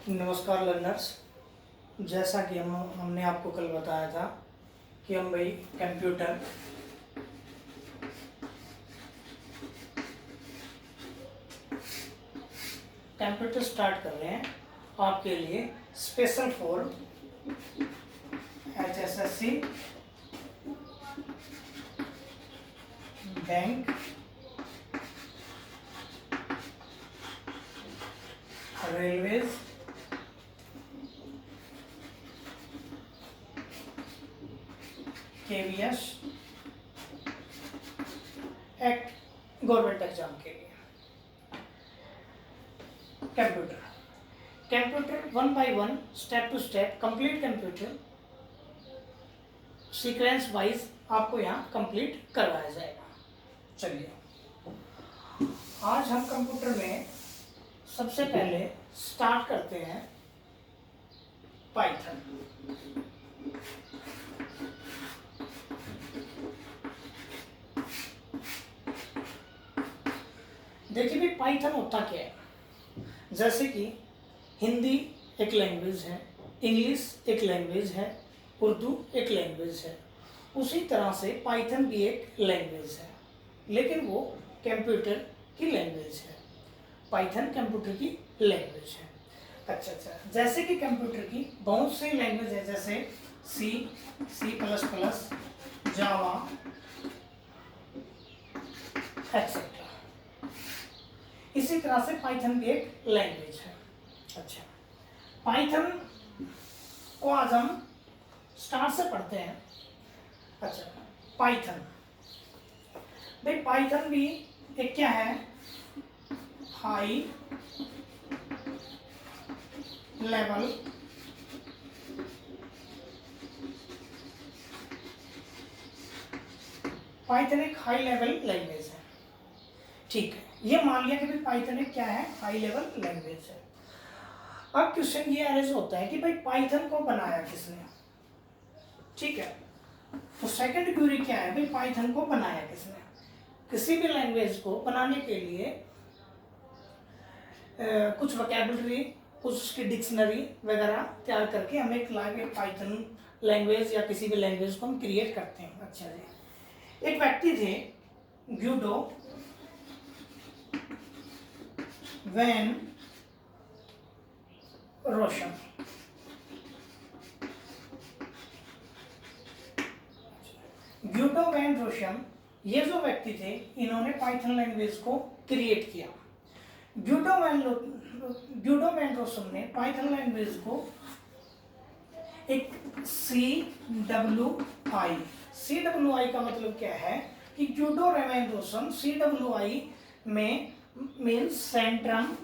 नमस्कार लर्नर्स। जैसा कि हमने आपको कल बताया था कि हम भाई कंप्यूटर स्टार्ट कर रहे हैं आपके लिए special for HSSC bank railways KVS act government exam के लिए computer 1 by 1 step to step complete computer sequence wise आपको यहाँ कंप्लीट करवाया जाएगा। चलिए आज हम कंप्यूटर में सबसे पहले स्टार्ट करते हैं पाइथन। देखिए भी पाइथन होता क्या है। जैसे कि हिंदी एक लैंग्वेज है, इंग्लिश एक लैंग्वेज है, उर्दू एक लैंग्वेज है, उसी तरह से पाइथन भी एक लैंग्वेज है, लेकिन वो कंप्यूटर की लैंग्वेज है। पाइथन कंप्यूटर की लैंग्वेज है। अच्छा, जैसे कि कंप्यूटर की बहुत सी लैंग्वेज है, जैसे C++, जावा एक्सेट्रा। इसी तरह से पाइथन भी एक लैंग्वेज है। अच्छा, पाइथन को आज हम स्टार्ट से पढ़ते हैं। अच्छा, पाइथन भाई पाइथन भी एक क्या है, हाई लेवल पाइथन एक हाई लेवल लैंग्वेज है। ठीक है, ये मान लिया कि भाई पाइथन एक क्या है, हाई लेवल लैंग्वेज है। अब क्वेश्चन ये अरेज होता है कि भाई पाइथन को बनाया किसने। ठीक है, तो सेकंड क्वेरी क्या है, भाई पाइथन को बनाया किसने। किसी भी लैंग्वेज को बनाने के लिए कुछ वोकैबुलरी, कुछ उसकी डिक्शनरी वगैरह तैयार करके हम एक पाइथन लैंग्वेज या किसी भी लैंग्वेज को हम क्रिएट करते हैं। अच्छा जी, एक व्यक्ति थे ग्यूडो वैन रोशन। ग्यूडो वैन रोशन ये जो व्यक्ति थे, इन्होंने पाइथन लैंग्वेज को क्रिएट किया। ग्यूडो वैन रोशन ने पाइथन लैंग्वेज को एक CWI का मतलब क्या है कि ग्यूडो वैन रोशन CWI में means Centrum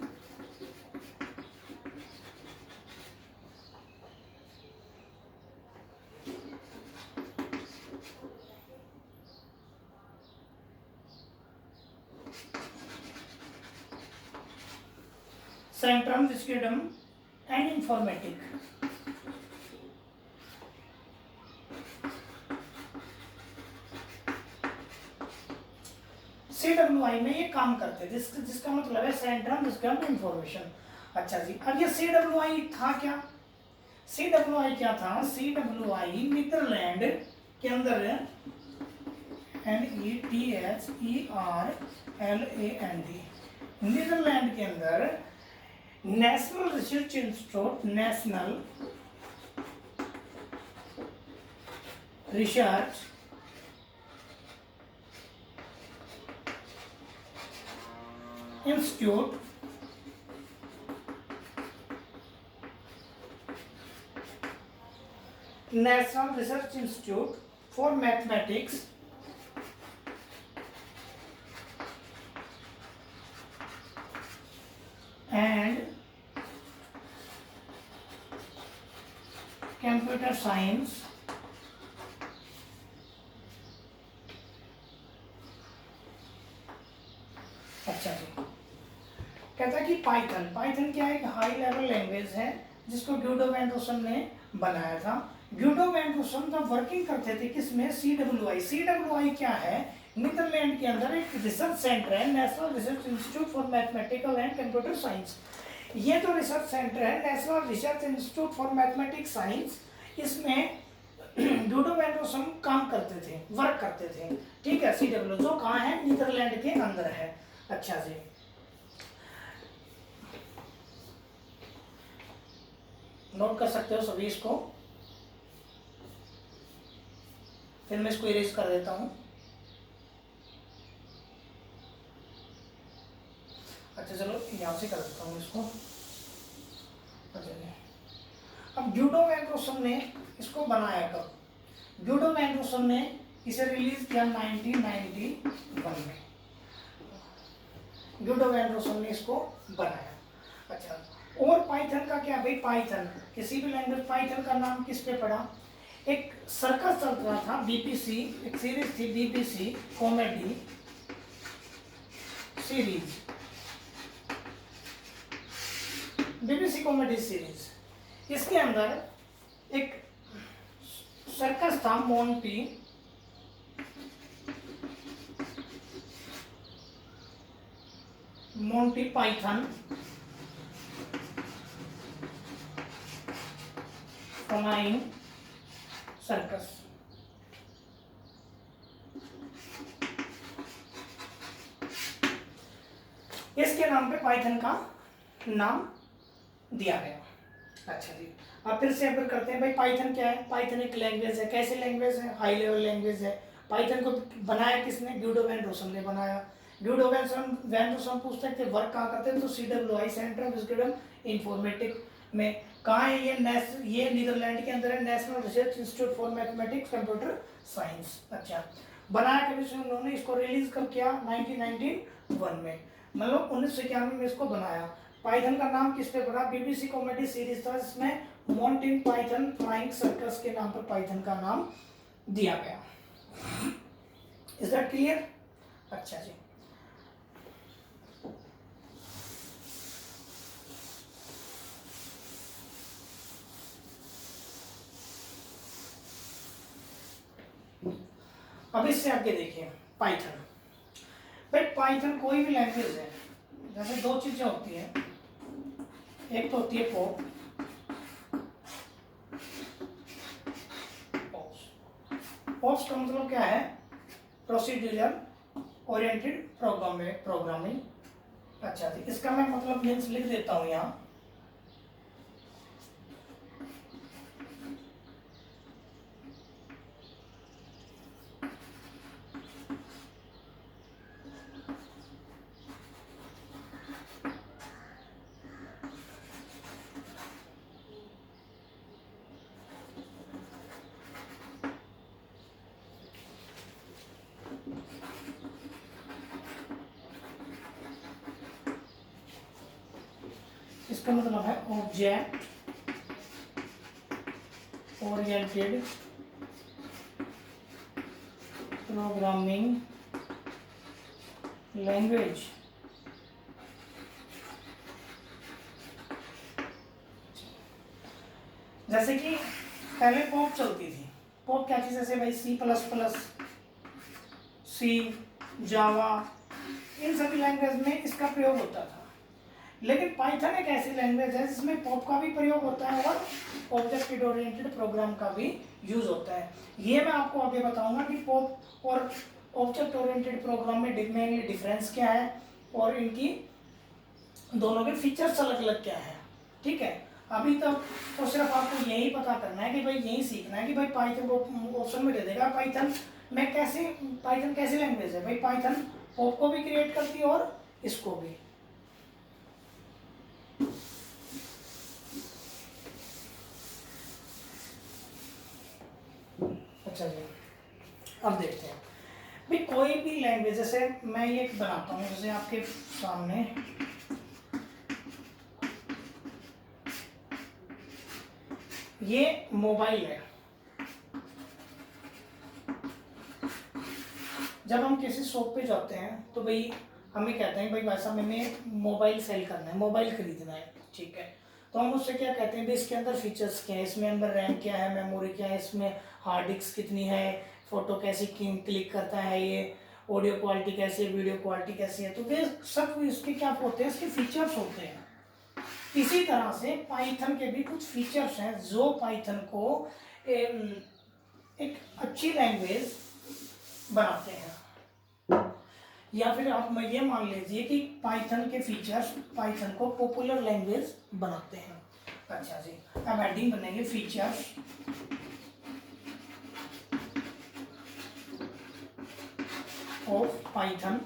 Wiskunde and Informatica. CWI में ये काम करते हैं, जिसका मतलब है सेंट्रम विस्किडम इंफॉर्मेशन। अच्छा जी, अब ये CWI था क्या। CWI क्या था, CWI नीदरलैंड के अंदर NETHERLAND नीदरलैंड के अंदर national research institute, national research institute national research institute for mathematics and computer science अच्छा जी, कहता है कि पाइथन क्या है, एक हाई लेवल लैंग्वेज है जिसको ग्यूडो वैन रोशन ने बनाया था। ग्यूडो वैन रोशन जब वर्किंग करते थे किसमें, CWI क्या है, नीदरलैंड के अंदर एक रिसर्च सेंटर है, national research institute for mathematical and computer science. ये जो रिसर्च सेंटर है national research institute for mathematics science, इसमें ड्यूडो वैन रोसम काम करते थे, वर्क करते थे, ठीक है। CW जो कहाँ है, नीदरलैंड के अंदर है। अच्छा जी, नोट कर सकते हो सभी इसको, फिर मैं इसको इरेज कर देता हूँ। अच्छा चलो यहाँ से कर देता हूँ इसको। अच्छा जी, अब ड्यूडो वैन रोसम ने इसको बनाया कब? ड्यूडो वैन रोसम ने इसे रिलीज किया 1991 में। ड्यूडो वैन रोसम ने इसको बनाया। अच्छा, और पाइथन का क्या भाई, पाइथन किसी भी लैंग्वेज, पाइथन का नाम किस पे पड़ा? एक सर्कस चल रहा था BBC, एक सीरीज थी BBC comedy series, BBC comedy series. इसके अंदर एक सर्कस था मोंटी पाइथन फ्लाइंग सर्कस। इसके नाम पे पाइथन का नाम दिया गया। अच्छा जी, अब फिर से अगर करते हैं भाई पाइथन क्या है? पाइथन एक लैंग्वेज है। कैसी लैंग्वेज है? हाई लेवल लैंग्वेज है। पाइथन को बनाया किसने? ड्यूडो वैन रोसम ने बनाया। ड्यूडो वैन रोसम पूछते थे वर्क कहाँ करते हैं, तो CWI centre of wisdom informatic में। कहाँ है ये नीदरलैंड के अंदर है, national research institute for mathematics computer science. अच्छा, बनाया कभी से उन्होंने, इसको रिलीज कब किया? 1991 में, मतलब 1991 में इसको बनाया। पाइथन का नाम किस पे पड़ा? BBC कॉमेडी सीरीज था, जिसमें मोंटी पाइथन फ्लाइंग सर्कस के नाम पर पाइथन का नाम दिया गया। Is that clear? अच्छा जी, अब इससे आगे देखिए पाइथन। भाई पाइथन कोई भी लैंग्वेज है, जैसे दो चीजें होती हैं, एक तो होती है पॉप, पॉप्स का मतलब क्या है? Procedural oriented programming. अच्छा जी, इसका मैं मतलब मीन्स लिख देता हूं यहाँ। इसका मतलब है ऑब्जेक्ट ओरिएंटेड प्रोग्रामिंग लैंग्वेज। जैसे कि पहले पॉप चलती थी। पॉप क्या चीज़? जैसे भाई C++, सी, जावा, इन सभी लैंग्वेज में इसका प्रयोग होता था। लेकिन पाइथन एक ऐसी लैंग्वेज है जिसमें पॉप का भी प्रयोग होता है और ऑब्जेक्ट ओरिएंटेड प्रोग्राम का भी यूज होता है। ये मैं आपको आगे बताऊंगा कि पॉप और ऑब्जेक्ट ओरिएंटेड प्रोग्राम में मेनली डिफरेंस क्या है और इनकी दोनों के फीचर्स अलग अलग क्या है। ठीक है, अभी तक तो सिर्फ आपको यही पता करना है कि भाई यही सीखना है कि भाई पाइथन को ऑप्शन में दे देगा पाइथन में कैसे, पाइथन कैसी लैंग्वेज है? भाई पाइथन पॉप को भी क्रिएट करती है और इसको भी। अच्छा जी, अब देखते हैं भाई कोई भी लैंग्वेज, जैसे मैं ये बनाता हूँ जैसे आपके सामने, ये मोबाइल है। जब हम किसी शॉप पे जाते हैं तो भाई हमें कहते हैं भाई वैसा मैंने मोबाइल सेल करना है, मोबाइल खरीदना है, ठीक है। तो हम उससे क्या कहते हैं भाई इसके अंदर फीचर्स क्या है, इसमें अंदर रैम क्या है, मेमोरी क्या है, इसमें हार्ड डिस्क कितनी है, फोटो कैसी क्लिक करता है, ये ऑडियो क्वालिटी कैसी है, वीडियो क्वालिटी कैसी है। तो वे सब इसके क्या होते हैं, इसके फीचर्स होते हैं। इसी तरह से पाइथन के भी कुछ फीचर्स हैं जो पाइथन को एक अच्छी लैंग्वेज बनाते हैं। या फिर आप ये मान लीजिए कि पाइथन के फीचर्स पाइथन को पॉपुलर लैंग्वेज बनाते हैं। अच्छा जी, अब हेडिंग बनेंगे फीचर्स ऑफ पाइथन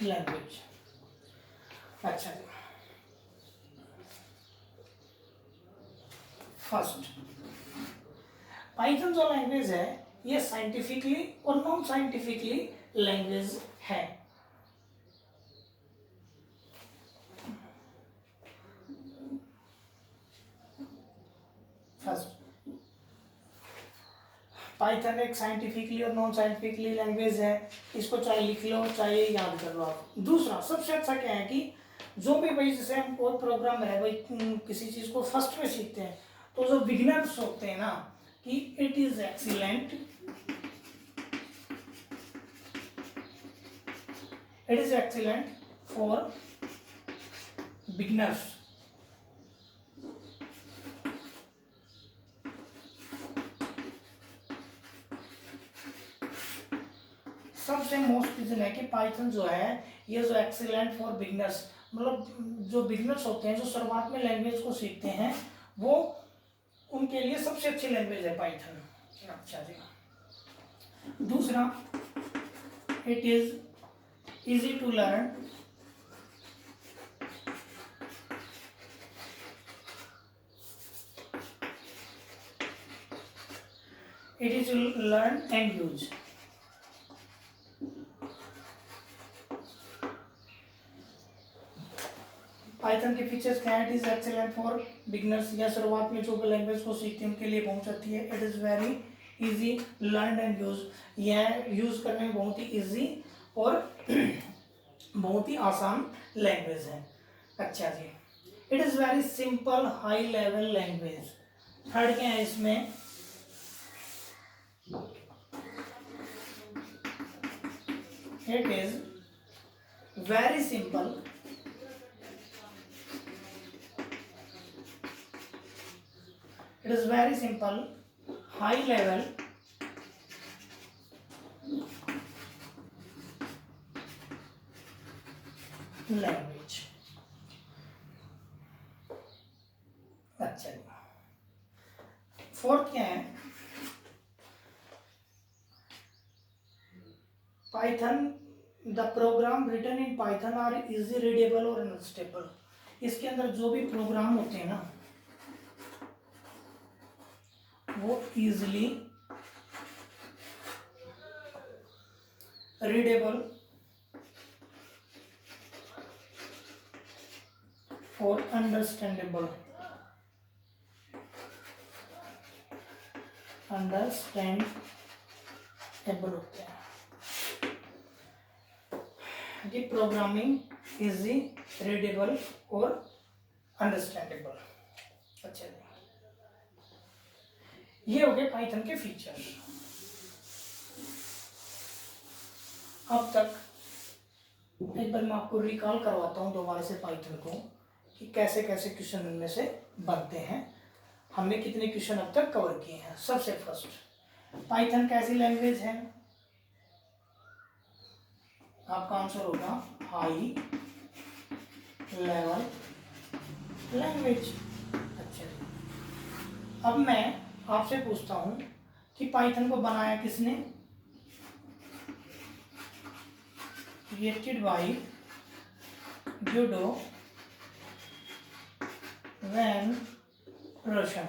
लैंग्वेज। अच्छा जी, फर्स्ट, पाइथन जो लैंग्वेज है ये साइंटिफिकली और नॉन साइंटिफिकली लैंग्वेज है। फर्स्ट, पाइथन एक साइंटिफिकली और नॉन साइंटिफिकली लैंग्वेज है, इसको चाहे लिख लो चाहे याद कर लो आप। दूसरा सबसे अच्छा क्या है कि जो भी भाई जैसे हम कोई प्रोग्राम है भाई किसी चीज को फर्स्ट में सीखते हैं तो जो बिगिनर्स होते हैं ना कि it is excellent, it is excellent for beginners. सबसे मोस्ट रीजन है कि पाइथन जो है ये जो एक्सीलेंट फॉर बिगिनर्स, मतलब जो बिगिनर्स होते हैं जो शुरुआत में लैंग्वेज को सीखते हैं वो उनके लिए सबसे अच्छी लैंग्वेज है पाइथन। अच्छा जी, दूसरा it is easy to learn, it is learn and use. Python के फीचर्स क्या है? It is excellent for beginners, या शुरुआत में जो लैंग्वेज को सीखते हैं उनके लिए बहुत अच्छी है। It is very easy learn and use, यह यूज करने में बहुत ही इजी और बहुत ही आसान लैंग्वेज है। अच्छा जी, it is very simple high level language. Third क्या है इसमें? It is very simple it is very simple high level language। अच्छा, फोर्थ क्या है? Python, the program written in Python are easy readable और अंडरस्टैंडेबल। इसके अंदर जो भी प्रोग्राम होते हैं ना वो इजीली रीडेबल और अंडरस्टैंडेबल होते हैं। ये प्रोग्रामिंग इजी रीडेबल और अंडरस्टैंडेबल। अच्छा, ये हो गए पाइथन के फीचर्स। अब तक एक बार मैं आपको रिकॉल करवाता हूँ दोबारा से पाइथन को कि कैसे कैसे क्वेश्चन इनमें से बनते हैं, हमने कितने क्वेश्चन अब तक कवर किए हैं। सबसे फर्स्ट, पाइथन कैसी लैंग्वेज है? आपका आंसर होगा हाई लेवल लैंग्वेज। अच्छा, अब मैं आपसे पूछता हूं कि पाइथन को बनाया किसने? क्रिएटेड बाय ड्यूडो वैन रोशन।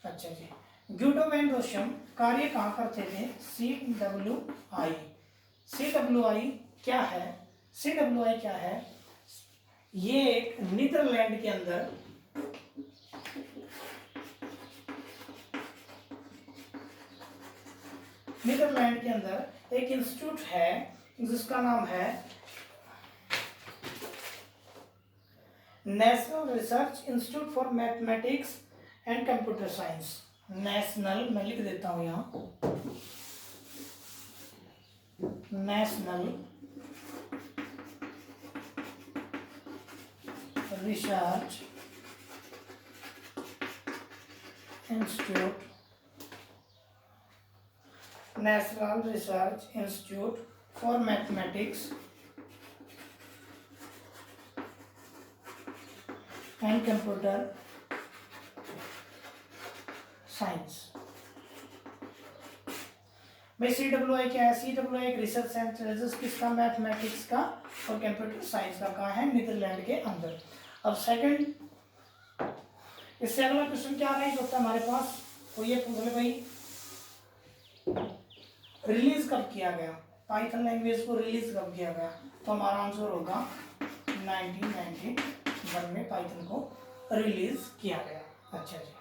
अच्छा जी, ड्यूडो वैन रोशन कार्य कहाँ करते थे? CWI। CWI क्या है? CWI क्या है? ये एक नीदरलैंड के अंदर एक इंस्टीट्यूट है जिसका नाम है national research institute for mathematics and computer science. National, मैं लिख देता हूं यहाँ, national research institute, national research institute for mathematics and computer science. भाई CWI क्या है? CWI एक रिसर्च सेंटर किसका? मैथमेटिक्स का और कंप्यूटर साइंस का। कहाँ है? नीदरलैंड के अंदर। अब सेकंड, इससे अगला क्वेश्चन क्या राइट होता है हमारे पास? तो ये पूछ ले भाई, रिलीज कब किया गया? पाइथन लैंग्वेज को रिलीज कब किया गया? तो हमारा आंसर होगा 1991 में पाइथन को रिलीज किया गया। अच्छा जी,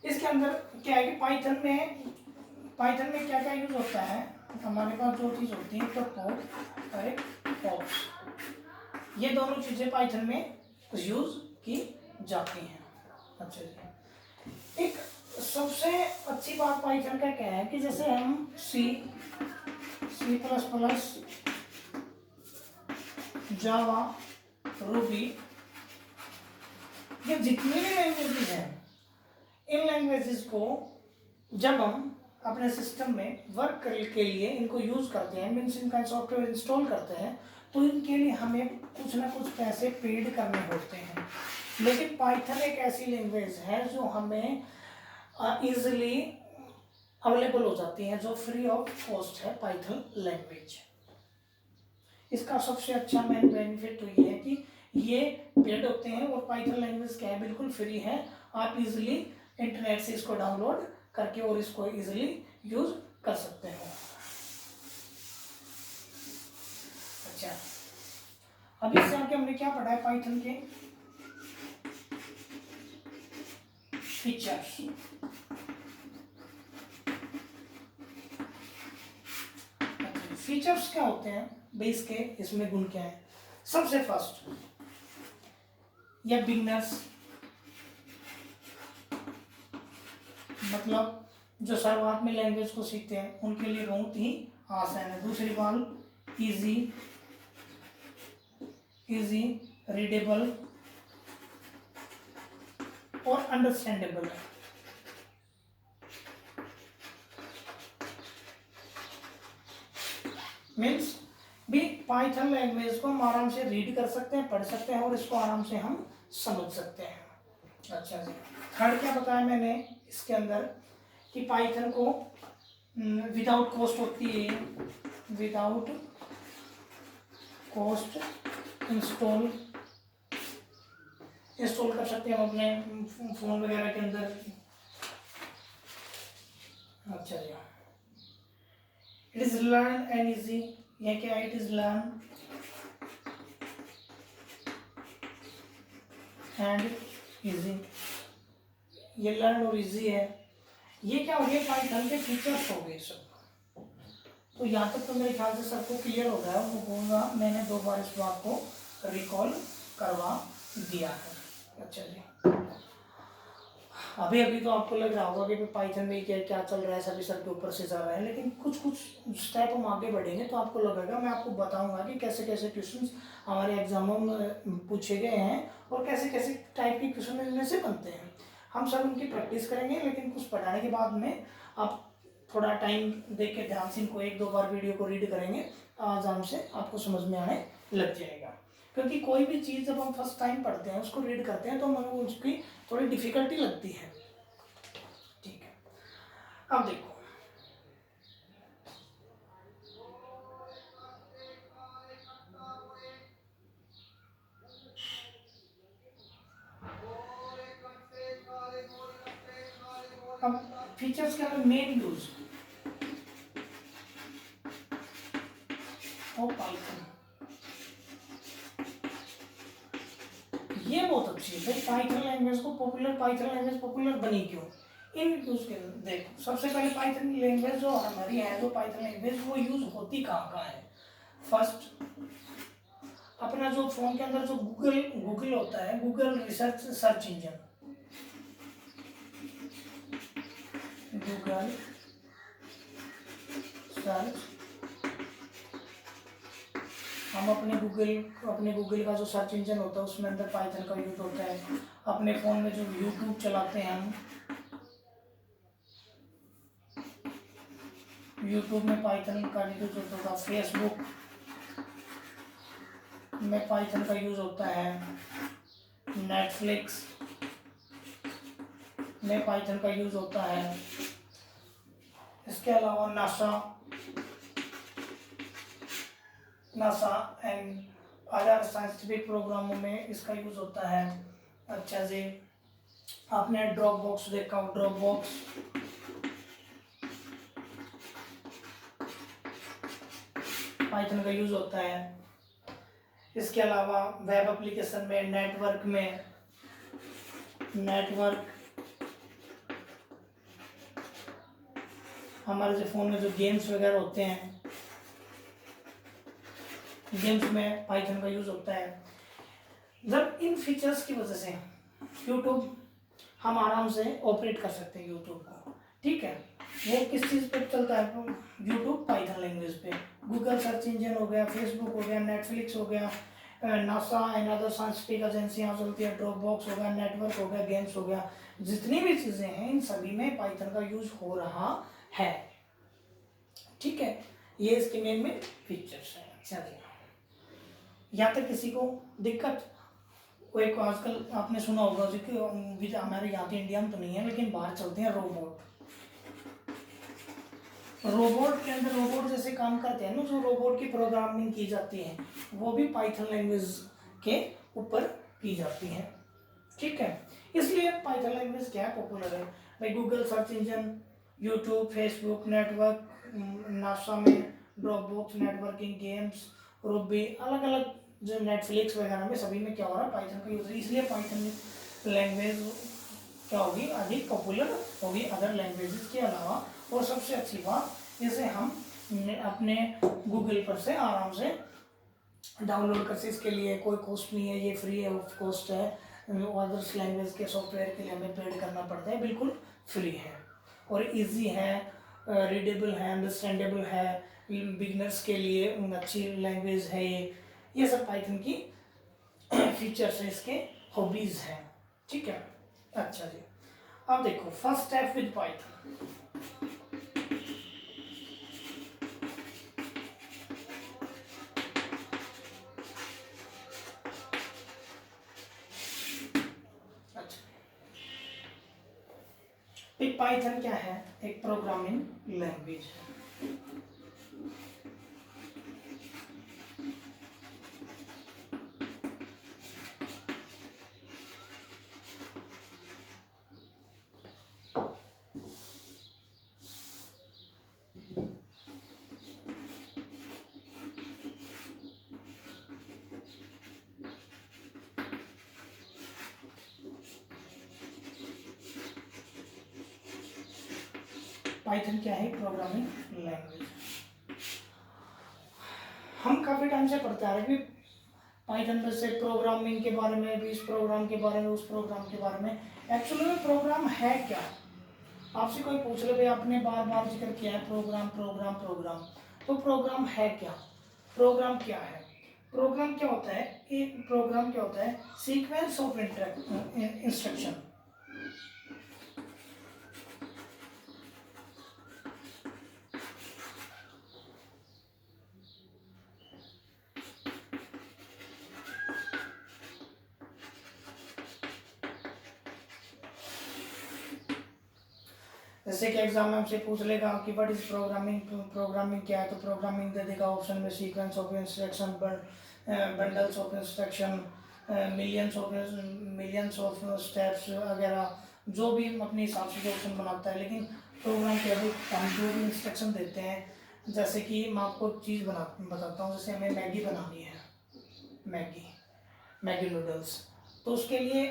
इसके अंदर क्या है कि पाइथन में क्या क्या यूज होता है? हमारे पास दो चीज होती है, तो पोप और एक पॉप्स। ये दोनों चीजें पाइथन में यूज की जाती हैं। अच्छा जी, एक सबसे अच्छी बात पाइथन का क्या है कि जैसे हम सी प्लस प्लस, जावा, रूबी, ये जितनी भी लैंग्वेजेस हैं, इन लैंग्वेजेस को जब हम अपने सिस्टम में वर्क के लिए इनको यूज करते हैं, मीन्स इनका सॉफ्टवेयर इंस्टॉल करते हैं, तो इनके लिए हमें कुछ ना कुछ पैसे पेड करने होते हैं। लेकिन पाइथन एक ऐसी लैंग्वेज है जो हमें इजीली अवेलेबल हो जाती है, जो फ्री ऑफ कॉस्ट है पाइथन लैंग्वेज। इसका सबसे अच्छा मेन बेनिफिट तो ये है कि ये पेड होते हैं, और पाइथन लैंग्वेज क्या है? बिल्कुल फ्री है। आप इजीली इंटरनेट से इसको डाउनलोड करके और इसको इजीली यूज कर सकते हो। अच्छा, अब इससे आगे हमने क्या पढ़ा है? पाइथन के फीचर्स। फीचर्स क्या होते हैं बेस के? इसमें गुण क्या है? सबसे फर्स्ट, या बिगनर्स, मतलब जो शुरुआत में लैंग्वेज को सीखते हैं उनके लिए बहुत ही आसान है। दूसरी बात, इजी रीडेबल और अंडरस्टैंडेबल है। मीन्स भी पाइथन लैंग्वेज को हम आराम से रीड कर सकते हैं, पढ़ सकते हैं, और इसको आराम से हम समझ सकते हैं। अच्छा जी, थर्ड क्या बताया मैंने इसके अंदर कि पाइथन को विदाउट कॉस्ट होती है, विदाउट कॉस्ट इंस्टॉल कर सकते हैं हम अपने फोन वगैरह के अंदर। अच्छा जी, it is learn and easy, यह क्या है? It is learn and easy, ये लर्न और इजी है। ये क्या हो गया? पाइथन के फीचर्स हो गए सब। तो यहाँ तक तो मेरे ख्याल से सबको क्लियर हो गया होगा। मैंने 2 बार इस बात को रिकॉल करवा दिया है। अच्छा जी, अभी तो आपको लग रहा होगा कि पाइथन में क्या क्या चल रहा है, सभी सर के ऊपर से जा रहा है, लेकिन कुछ स्टेप हम आगे बढ़ेंगे तो आपको लगेगा, मैं आपको बताऊंगा कि कैसे कैसे क्वेश्चंस हमारे एग्जामों में पूछे गए हैं और कैसे कैसे टाइप के क्वेश्चन इनमें से बनते हैं। हम सब उनकी प्रैक्टिस करेंगे, लेकिन कुछ पढ़ाने के बाद में आप थोड़ा टाइम दे के ध्यान से इनको 1-2 बार वीडियो को रीड करेंगे, आराम से आपको समझ में आने लग जाएगा। क्योंकि कोई भी चीज़ जब हम फर्स्ट टाइम पढ़ते हैं, उसको रीड करते हैं, तो हमें उसकी थोड़ी डिफिकल्टी लगती है। ठीक है, अब देखो, अब फीचर्स के अंदर मेन यूज ऑफ पाइथन, ये बहुत अच्छी है भाई। पाइथन लैंग्वेज को पॉपुलर, पाइथन लैंग्वेज पॉपुलर बनी क्यों? इन यूज के देखो, सबसे पहले पाइथन लैंग्वेज जो हमारी है, जो पाइथन लैंग्वेज वो यूज होती कहाँ है? फर्स्ट, अपना जो फोन के अंदर जो गूगल होता है, Google research search engine, Google search, हम अपने गूगल का जो सर्च इंजन होता है उसमें अंदर पाइथन का यूज होता है। अपने फ़ोन में जो यूट्यूब चलाते हैं हम, यूट्यूब में पाइथन का यूज होता है। फेसबुक में पाइथन का यूज होता है। नेटफ्लिक्स में पाइथन का यूज होता है। इसके अलावा नासा एंड अदर साइंटिफिक प्रोग्रामों में इसका यूज होता है। अच्छा जी, आपने ड्रॉप बॉक्स देखा हो, ड्रॉप बॉक्स पाइथन का यूज होता है। इसके अलावा वेब एप्लीकेशन में, नेटवर्क हमारे जो फ़ोन में जो गेम्स वगैरह होते हैं, गेम्स में पाइथन का यूज़ होता है। जब इन फीचर्स की वजह से यूट्यूब हम आराम से ऑपरेट कर सकते हैं यूट्यूब को, ठीक है। वो किस चीज़ पे चलता है? यूट्यूब पाइथन लैंग्वेज पे। गूगल सर्च इंजन हो गया, फेसबुक हो गया, नेटफ्लिक्स हो गया, नासा एंड अदर साइंटिफिक एजेंसियाँ चलती है, ड्रॉप बॉक्स हो गया, नेटवर्क हो गया, गेम्स हो गया, जितनी भी चीज़ें हैं इन सभी में पाइथन का यूज हो रहा है, ठीक है। ये इसके मेन फीचर्स हैं। अच्छा जी, यहाँ तक किसी को दिक्कत? कोई को आजकल आपने सुना होगा जो कि हमारे यहाँ के इंडिया में तो नहीं है लेकिन बाहर चलते हैं रोबोट के अंदर रोबोट जैसे काम करते हैं ना, जो रोबोट की प्रोग्रामिंग की जाती है वो भी पाइथन लैंग्वेज के ऊपर की जाती है, ठीक है। इसलिए पाइथन लैंग्वेज क्या है, पॉपुलर है भाई। Google search engine, YouTube, Facebook, network, NASA में drop box, networking, games, Ruby, अलग अलग जो नेटफ्लिक्स वगैरह में सभी में क्या हो रहा है, पाइथन का यूज है। इसलिए पाइथन लैंग्वेज क्या होगी, अधिक पॉपुलर होगी अदर लैंग्वेजेस के अलावा। और सबसे अच्छी बात, इसे हम अपने गूगल पर से आराम से डाउनलोड कर सकते। इसके लिए कोई कॉस्ट नहीं है, ये फ्री है, ऑफ कॉस्ट है। अदर्स लैंग्वेज के सॉफ्टवेयर के लिए हमें पेड करना पड़ता है, बिल्कुल फ्री है और इजी है, रीडेबल है, अंडरस्टैंडेबल है, बिगनर्स के लिए अच्छी लैंग्वेज है ये सब पाइथन की फीचर्स है, इसके हॉबीज हैं, ठीक है। अच्छा जी, अब देखो फर्स्ट स्टेप विद पाइथन। अच्छा, पाइथन क्या है? एक प्रोग्रामिंग लैंग्वेज है। पाइथन क्या है? Programming language. हम काफी टाइम से पढ़ते आ रहे हैं पाइथन में से प्रोग्रामिंग के बारे में भी, इस प्रोग्राम के बारे में, उस प्रोग्राम के बारे में। एक्चुअली में प्रोग्राम है क्या? आपसे कोई पूछ ले भाई, आपने बार बार जिक्र किया है प्रोग्राम प्रोग्राम प्रोग्राम, तो प्रोग्राम है क्या? प्रोग्राम क्या है? प्रोग्राम क्या होता है? एक प्रोग्राम क्या होता है? Sequence of instruction. जैसे कि एग्जाम में हमसे पूछ लेगा कि व्हाट इज प्रोग्रामिंग, प्रोग्रामिंग क्या है, तो प्रोग्रामिंग दे देगा ऑप्शन में sequence of instruction, bundles of instruction, millions of steps वगैरह, जो भी हम अपने हिसाब से जो ऑप्शन बनाता है। लेकिन प्रोग्राम के अभी हम जो भी इंस्ट्रक्शन देते हैं, जैसे कि मैं आपको एक चीज़ बताता हूँ। जैसे हमें मैगी बनानी है, मैगी नूडल्स, तो उसके लिए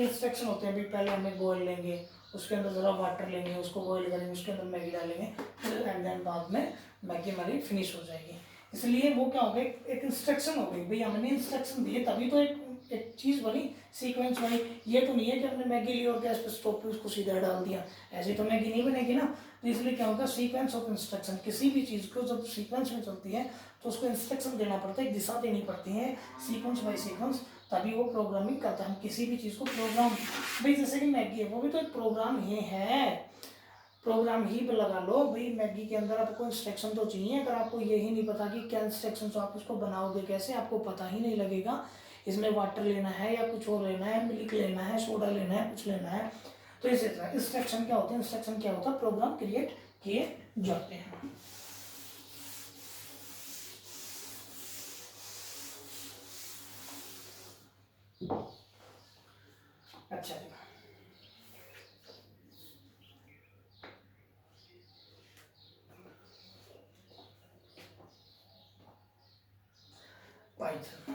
इंस्ट्रक्शन होते हैं। भाई पहले हमें बॉयल लेंगे, उसके अंदर ज़रा वाटर लेंगे, उसको बॉईल करेंगे, उसके अंदर मैगी डालेंगे, फिर एंड देन बाद में मैगी हमारी फिनिश हो जाएगी। इसलिए वो क्या हो गया, एक इंस्ट्रक्शन हो गई। भाई हमने इंस्ट्रक्शन दिए तभी तो एक एक चीज़ बनी, सीक्वेंस बनी। ये तो नहीं है कि हमने मैगी ली और गैस पे स्टोव पे उसको सीधा डाल दिया, ऐसे तो मैगी नहीं बनेगी ना। तो इसलिए क्या होगा, सीक्वेंस ऑफ इंस्ट्रक्शन, किसी भी चीज़ को जब सीक्वेंस में चलती है तो उसको इंस्ट्रक्शन देना पड़ता है, एक दिशा देनी पड़ती है सीक्वेंस बाय सीक्वेंस, तभी वो प्रोग्रामिंग करता है। हम किसी भी चीज़ को प्रोग्राम, भाई जैसे कि मैगी है वो भी तो एक प्रोग्राम ही है, प्रोग्राम ही पे लगा लो भाई। मैगी के अंदर आपको इंस्ट्रक्शन तो चाहिए, अगर आपको यही नहीं पता कि क्या इंस्ट्रक्शन, तो आप उसको बनाओगे कैसे, आपको पता ही नहीं लगेगा इसमें वाटर लेना है या कुछ और लेना है, मिल्क लेना है, सोडा लेना है, कुछ लेना है। तो इसी तरह इंस्ट्रक्शन क्या होते हैं, इंस्ट्रक्शन क्या होता है, प्रोग्राम क्रिएट किए जाते हैं। अच्छा जी, पाइथन,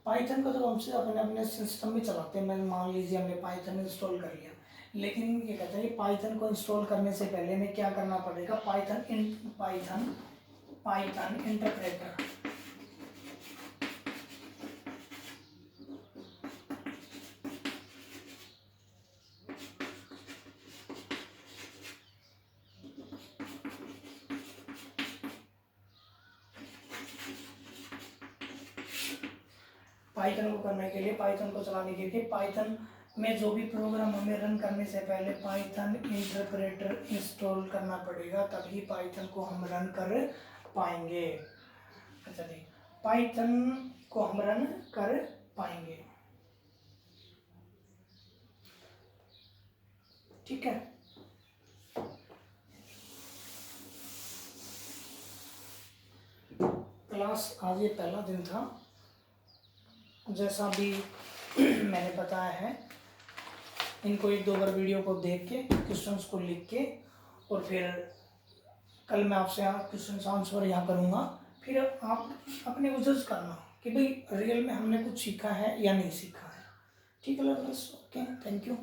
पाइथन को तो हमसे अपने अपने सिस्टम में चलाते हैं। मैं मान लीजिए हमने पाइथन इंस्टॉल कर लिया, लेकिन ये कहते हैं पाइथन को इंस्टॉल करने से पहले हमें क्या करना पड़ेगा, पाइथन इंटरप्रेटर, पाइथन को करने के लिए, पाइथन को चलाने के लिए पाइथन में जो भी प्रोग्राम हमें रन करने से पहले पाइथन इंटरप्रेटर इंस्टॉल करना पड़ेगा, तभी पाइथन को हम रन कर पाएंगे। अच्छा जी, पाइथन को हम रन कर पाएंगे, ठीक है। क्लास आज ये पहला दिन था, जैसा भी मैंने बताया है, इनको एक दो बार वीडियो को देख के क्वेश्चंस को लिख के, और फिर कल मैं आपसे क्वेश्चन आंसर यहाँ करूँगा, फिर आप अपने को जज करना कि भाई रियल में हमने कुछ सीखा है या नहीं सीखा है, ठीक है। बस ओके, थैंक यू।